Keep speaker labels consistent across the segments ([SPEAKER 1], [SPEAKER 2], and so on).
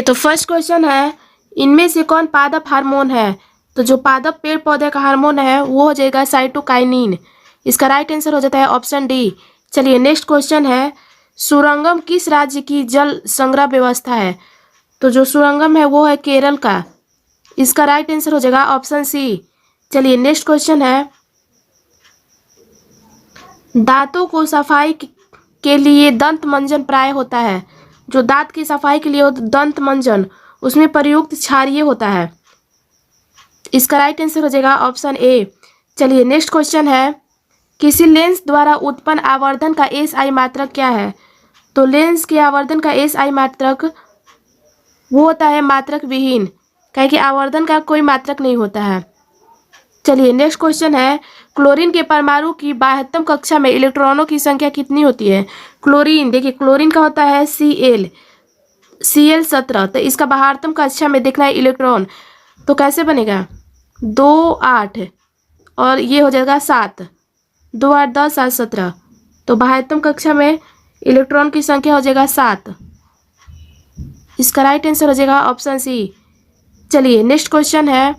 [SPEAKER 1] तो first question है, इनमें से कौन पादप हार्मोन है? तो जो पादप पेड़ पौधे का हार्मोन है वो हो जाएगा साइटोकाइनिन। इसका राइट आंसर हो जाता है ऑप्शन डी। चलिए नेक्स्ट क्वेश्चन है, सुरंगम किस राज्य की जल संग्रह व्यवस्था है? तो जो सुरंगम है वो है केरल का। इसका राइट आंसर हो जाएगा ऑप्शन सी। चलिए नेक्स्ट क्वेश्चन है, दांतों को सफाई के लिए दंत मंजन प्राय होता है। जो दांत की सफाई के लिए दंत मंजन, उसमें प्रयुक्त क्षारीय होता है। इसका राइट आंसर हो जाएगा ऑप्शन ए। चलिए नेक्स्ट क्वेश्चन है, किसी लेंस द्वारा उत्पन्न आवर्धन का एसआई मात्रक क्या है? तो लेंस के आवर्धन का एसआई मात्रक वो होता है मात्रक विहीन, क्या कि आवर्धन का कोई मात्रक नहीं होता है। चलिए नेक्स्ट क्वेश्चन है, क्लोरीन के परमाणु की 72 कक्षा में इलेक्ट्रॉनों की संख्या कितनी होती है? क्लोरीन, देखिए क्लोरीन का होता है Cl17। तो इसका 72 कक्षा में देखना है इलेक्ट्रॉन, तो कैसे बनेगा? 2 8 और ये हो जाएगा 7, 2 8 10 7 17। तो 72 कक्षा में इलेक्ट्रॉन की संख्या हो जाएगा 7। इसका राइट आंसर हो जाएगा ऑप्शन सी। चलिए नेक्स्ट क्वेश्चन है,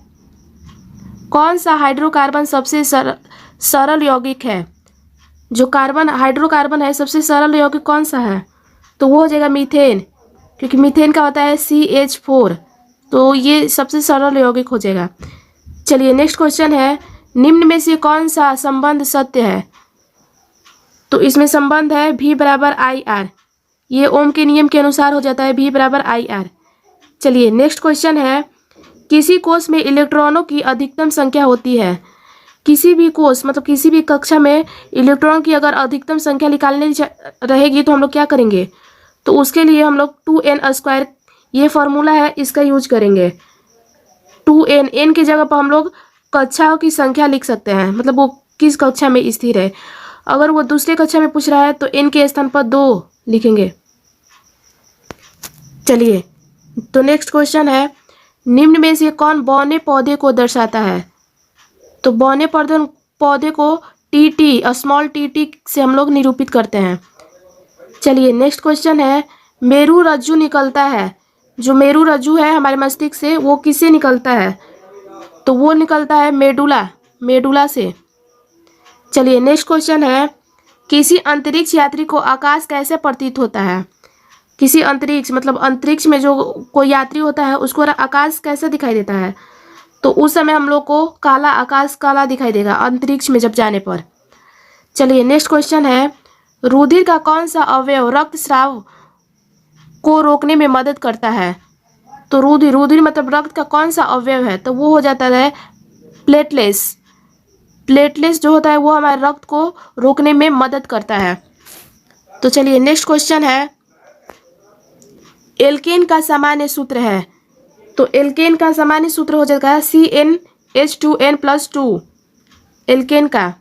[SPEAKER 1] कौन सा हाइड्रोकार्बन सबसे सरल यौगिक है? जो हाइड्रोकार्बन है सबसे सरल यौगिक कौन सा है? तो वो हो जाएगा मीथेन, क्योंकि मीथेन का होता है CH4। तो ये सबसे सरल यौगिक हो जाएगा। चलिए नेक्स्ट क्वेश्चन है, निम्न में से कौन सा संबंध सत्य है? तो इसमें संबंध है V बराबर IR। ये ओम के नियम के अनुसार हो जाता है V बराबर IR। चलिए नेक्स्ट क्वेश्चन है, किसी कोष में इलेक्ट्रॉनों की अधिकतम संख्या होती है? किसी भी कोष मतलब किसी भी कक्षा में इलेक्ट्रॉन की अगर अधिकतम संख्या निकालनी रहेगी तो हम लोग क्या करेंगे? तो उसके लिए हम लोग 2n², ये फॉर्मूला है, इसका यूज करेंगे। 2n, n की जगह पर हम लोग कक्षाओं की संख्या लिख सकते हैं, मतलब वो किस कक्षा में स्थिर है। अगर वो दूसरे कक्षा में पूछ रहा है तो n के स्थान पर 2 लिखेंगे। चलिए तो नेक्स्ट क्वेश्चन है, निम्न में से कौन बौने पौधे को दर्शाता है? तो बौने पौधे को TT, स्मॉल TT से हम लोग निरूपित करते हैं। चलिए नेक्स्ट क्वेश्चन है, मेरु रज्जु निकलता है, जो मेरु रज्जु है हमारे मस्तिष्क से, वो किससे निकलता है? तो वो निकलता है मेडुला से। चलिए नेक्स्ट क्वेश्चन है, किसी अंतरिक्ष यात्री को आकाश कैसे प्रतीत होता है? किसी अंतरिक्ष मतलब अंतरिक्ष में जो कोई यात्री होता है उसको आकाश कैसे दिखाई देता है? तो उस समय हम लोग को आकाश काला दिखाई देगा अंतरिक्ष में जब जाने पर। चलिए नेक्स्ट क्वेश्चन है, रुधिर का कौन सा अवयव रक्तस्राव को रोकने में मदद करता है? तो रुधिर मतलब रक्त का कौन सा अवयव है? तो वो हो जाता है प्लेटलेट्स जो होता है वो हमारे रक्त को रोकने में मदद करता है। तो चलिए नेक्स्ट क्वेश्चन है, एल्केन का सामान्य सूत्र है। तो एल्केन का सामान्य सूत्र हो जाएगा CnH2n+2, एल्केन का।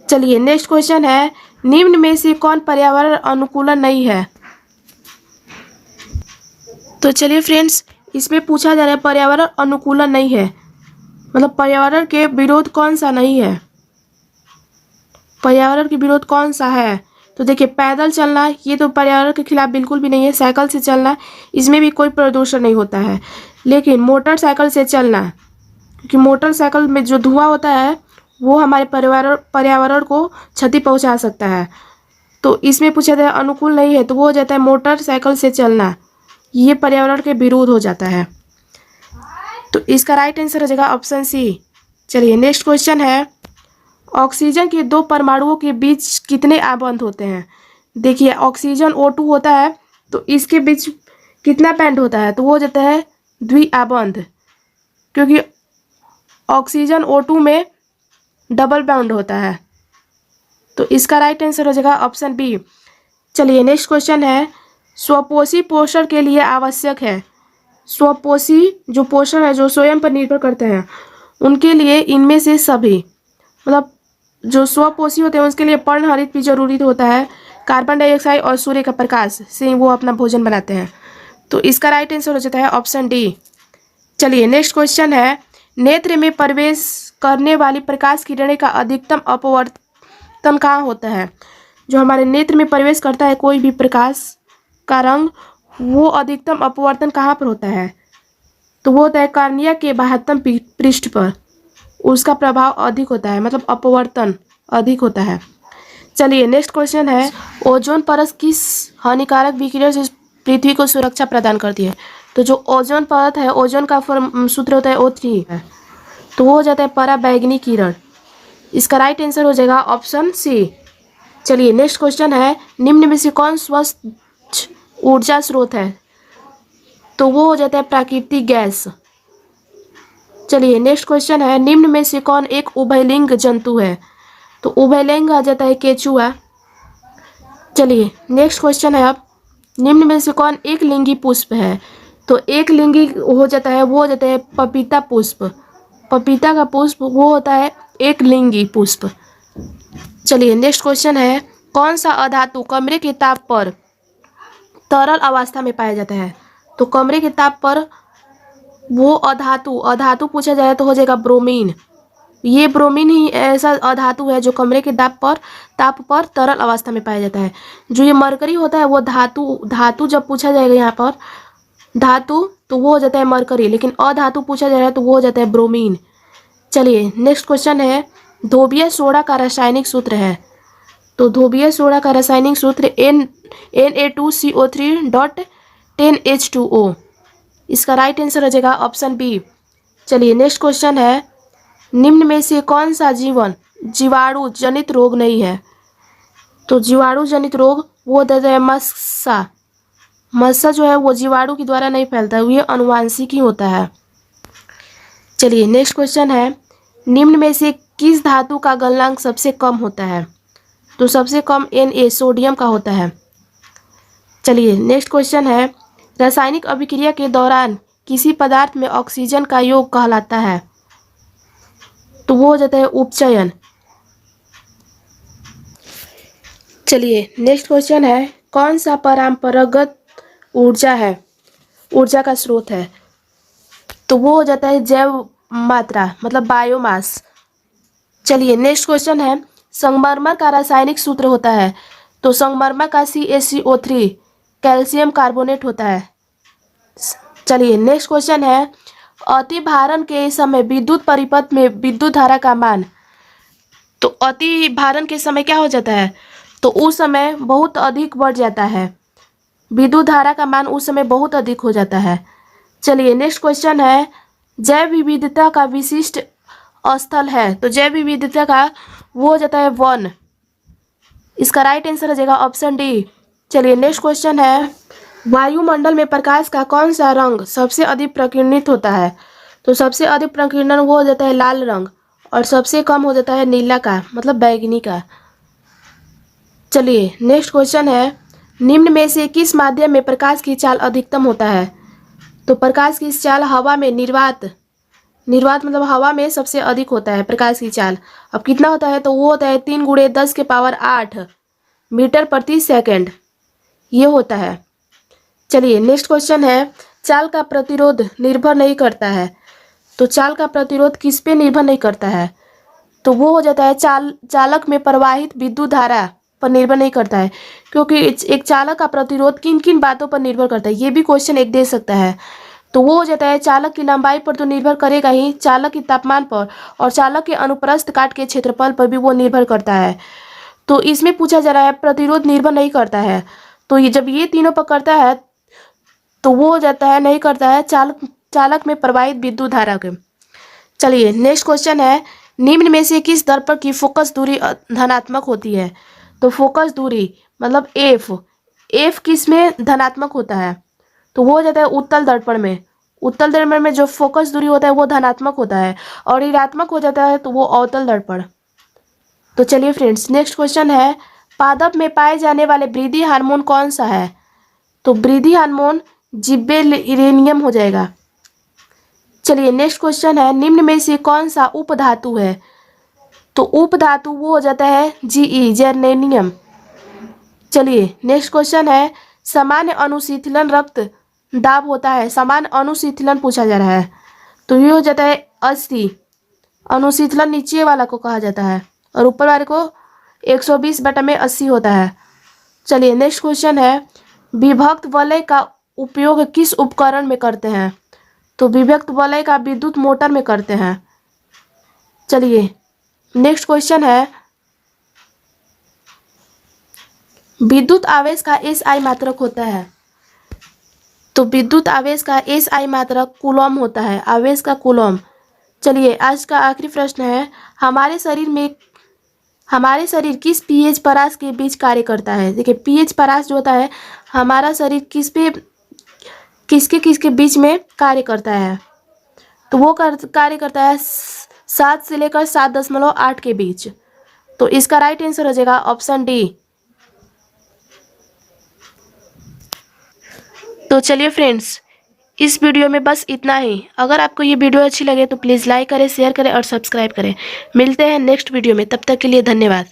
[SPEAKER 1] चलिए नेक्स्ट क्वेश्चन है, निम्न में से कौन पर्यावरण अनुकूलन नहीं है? तो चलिए फ्रेंड्स, इसमें पूछा जा रहा है पर्यावरण अनुकूलन नहीं है, मतलब पर्यावरण के विरोध कौन सा नहीं है? पर्यावरण के विरोध कौन सा है? तो देखिए पैदल चलना, ये तो पर्यावरण के खिलाफ बिल्कुल भी नहीं है। साइकिल से चलना, इसमें भी कोई प्रदूषण नहीं होता है। लेकिन मोटरसाइकिल से चलना, क्योंकि मोटरसाइकिल में जो धुआं होता है वो हमारे पर्यावरण को क्षति पहुंचा सकता है। तो इसमें पूछा जाए अनुकूल नहीं है, तो वो हो जाता है मोटरसाइकिल से चलना, ये पर्यावरण के विरोध हो जाता है। तो इसका राइट आंसर हो जाएगा ऑप्शन सी। चलिए नेक्स्ट क्वेश्चन है, ऑक्सीजन के 2 परमाणुओं के बीच कितने आबंध होते हैं? देखिए ऑक्सीजन O2 होता है, तो इसके बीच कितना बैंड होता है? तो वो हो जाता है द्विआबंध, क्योंकि ऑक्सीजन O2 में डबल बॉन्ड होता है। तो इसका राइट आंसर हो जाएगा ऑप्शन बी। चलिए नेक्स्ट क्वेश्चन है, स्वपोषी पोषण के लिए आवश्यक है। स्वपोषी जो पोषण है, जो स्वयं पर निर्भर करते हैं, उनके लिए इनमें से सभी, मतलब जो स्वपोषी होते हैं उसके लिए पर्णहरित भी जरूरी होता है। कार्बन डाइऑक्साइड और सूर्य का प्रकाश से वो अपना भोजन बनाते हैं। तो इसका राइट आंसर हो जाता है ऑप्शन डी। चलिए नेक्स्ट क्वेश्चन है, नेत्र में प्रवेश करने वाली प्रकाश किरणें का अधिकतम अपवर्तन कहाँ होता है? जो हमारे नेत्र में प्रवेश करता है कोई भी प्रकाश का रंग, वो अधिकतम अपवर्तन कहाँ पर होता है? तो वो होता है कार्निया के बाह्यतम पृष्ठ पर, उसका प्रभाव अधिक होता है, मतलब अपवर्तन अधिक होता है। चलिए नेक्स्ट क्वेश्चन है, ओजोन परत किस हानिकारक विकिरण से पृथ्वी को सुरक्षा प्रदान करती है? तो जो ओजोन परत है, ओजोन का सूत्र होता है O3 है, तो वो हो जाता है पराबैंगनी किरण। इसका राइट आंसर हो जाएगा ऑप्शन सी। चलिए नेक्स्ट क्वेश्चन है, निम्न में से कौन स्वच्छ ऊर्जा स्रोत है? तो वो हो जाता है प्राकृतिक गैस। चलिए नेक्स्ट क्वेश्चन है, निम्न में से कौन एक उभयलिंग जंतु है? तो उभयलिंग आ जाता है केचुआ। चलिए नेक्स्ट क्वेश्चन है, अब निम्न में से कौन एक लिंगी पुष्प है? तो एक लिंगी हो जाता है, वो हो जाता है पपीता पुष्प। पपीता का पुष्प वो होता है एक लिंगी पुष्प। चलिए नेक्स्ट क्वेश्चन है, कौन सा अधातु कमरे के ताप पर तरल अवस्था में पाया जाता है? तो कमरे के ताप पर वो अधातु पूछा जाए तो हो जाएगा ब्रोमीन। ये ब्रोमीन ही ऐसा अधातु है जो कमरे के ताप पर तरल अवस्था में पाया जाता है। जो ये मरकरी होता है वो धातु जब पूछा जाएगा यहाँ पर धातु तो वो हो जाता है मरकरी, लेकिन अधातु पूछा जाएगा तो वो हो जाता है ब्रोमीन। चलिए नेक्स्ट क्वेश्चन है, धोबिया सोडा का रासायनिक सूत्र है? तो धोबिया सोडा का रासायनिक सूत्र Na2CO3.10H2O। इसका राइट आंसर हो जाएगा ऑप्शन बी। चलिए नेक्स्ट क्वेश्चन है, निम्न में से कौन सा जीवाणु जनित रोग नहीं है? तो जीवाणु जनित रोग वो होता है मस्सा। मस्सा जो है वो जीवाणु के द्वारा नहीं फैलता है, ये अनुवांशिक ही होता है। चलिए नेक्स्ट क्वेश्चन है, निम्न में से किस धातु का गलनांक सबसे कम होता है? तो सबसे कम Na सोडियम का होता है। चलिए नेक्स्ट क्वेश्चन है, रासायनिक अभिक्रिया के दौरान किसी पदार्थ में ऑक्सीजन का योग कहलाता है? तो वो हो जाता है उपचयन। चलिए नेक्स्ट क्वेश्चन है, कौन सा परंपरागत ऊर्जा का स्रोत है? तो वो हो जाता है जैव मात्रा, मतलब बायोमास। चलिए नेक्स्ट क्वेश्चन है, संगमरमर का रासायनिक सूत्र होता है? तो संगमरमर का CaCO3 कैल्शियम कार्बोनेट होता है। चलिए नेक्स्ट क्वेश्चन है, अति भारण के समय विद्युत परिपथ में विद्युत धारा का मान? तो अति भारण के समय क्या हो जाता है? तो उस समय बहुत अधिक बढ़ जाता है, विद्युत धारा का मान उस समय बहुत अधिक हो जाता है। चलिए नेक्स्ट क्वेश्चन है, जैव विविधता का विशिष्ट स्थल है? तो जैव विविधता का वो हो जाता है वन। इसका राइट आंसर हो जाएगा ऑप्शन डी। चलिए नेक्स्ट क्वेश्चन है, वायुमंडल में प्रकाश का कौन सा रंग सबसे अधिक प्रकीर्णित होता है? तो सबसे अधिक प्रकीर्णन वो हो जाता है लाल रंग, और सबसे कम हो जाता है नीला का, मतलब बैगनी का। चलिए नेक्स्ट क्वेश्चन है, निम्न में से किस माध्यम में प्रकाश की चाल अधिकतम होता है? तो प्रकाश की चाल हवा में निर्वात मतलब हवा में सबसे अधिक होता है प्रकाश की चाल। अब कितना होता है? तो वो होता है 3 × 10⁸ मीटर प्रति सेकंड, ये होता है। चलिए नेक्स्ट क्वेश्चन है, चाल का प्रतिरोध निर्भर नहीं करता है? तो चाल का प्रतिरोध किस पे निर्भर नहीं करता है? तो वो हो जाता है चालक में प्रवाहित विद्युत धारा पर निर्भर नहीं करता है, क्योंकि एक चालक का प्रतिरोध किन किन बातों पर निर्भर करता है, ये भी क्वेश्चन एक दे सकता है। तो वो हो जाता है चालक की लंबाई पर तो निर्भर करेगा ही, चालक के तापमान पर और चालक के अनुप्रस्थ काट के क्षेत्रफल पर भी वो निर्भर करता है। तो इसमें पूछा जा रहा है प्रतिरोध निर्भर नहीं करता है, तो ये जब ये तीनों पर करता है तो वो हो जाता है नहीं करता है चालक में प्रवाहित विद्युत धारा के। चलिए नेक्स्ट क्वेश्चन है, निम्न में से किस दर्पण की फोकस दूरी धनात्मक होती है? तो फोकस दूरी मतलब एफ किस में धनात्मक होता है? तो वो हो जाता है उत्तल दर्पण में। उत्तल दर्पण में जो फोकस दूरी होता है वो धनात्मक होता है, और ऋणात्मक हो जाता है तो वो अवतल दर्पण। तो चलिए फ्रेंड्स नेक्स्ट क्वेश्चन है, पादप में पाए जाने वाले वृद्धि हार्मोन कौन सा है? तो वृद्धि हार्मोन जिबेरेलिनियम हो जाएगा। चलिए नेक्स्ट क्वेश्चन है, निम्न में से कौन सा उपधातु है? तो उपधातु वो हो जाता है जर्मेनियम। चलिए नेक्स्ट क्वेश्चन है, सामान्य अनुशीतलन रक्त दाब होता है? सामान्य अनुशीतलन पूछा जा रहा है, तो ये हो जाता है 80। अनुशीतलन नीचे वाला को कहा जाता है और ऊपर वाले को 120/80 होता है। चलिए नेक्स्ट क्वेश्चन है, विभक्त वलय का उपयोग किस उपकरण में करते हैं? तो विभक्त वलय का विद्युत मोटर में करते हैं। चलिए नेक्स्ट क्वेश्चन है, विद्युत आवेश का SI मात्रक होता है। तो विद्युत आवेश का SI मात्रक कूलॉम होता है, आवेश का कूलॉम। चलिए आज का आखिरी प्रश्न है, हमारे शरीर किस pH परास के बीच कार्य करता है? देखिए pH परास जो होता है, हमारा शरीर किसके बीच में कार्य करता है? तो वो कार्य करता है 7 से लेकर 7.8 के बीच। तो इसका राइट आंसर हो जाएगा ऑप्शन डी। तो चलिए फ्रेंड्स, इस वीडियो में बस इतना ही। अगर आपको ये वीडियो अच्छी लगे तो प्लीज़ लाइक करें, शेयर करें और सब्सक्राइब करें। मिलते हैं नेक्स्ट वीडियो में, तब तक के लिए धन्यवाद।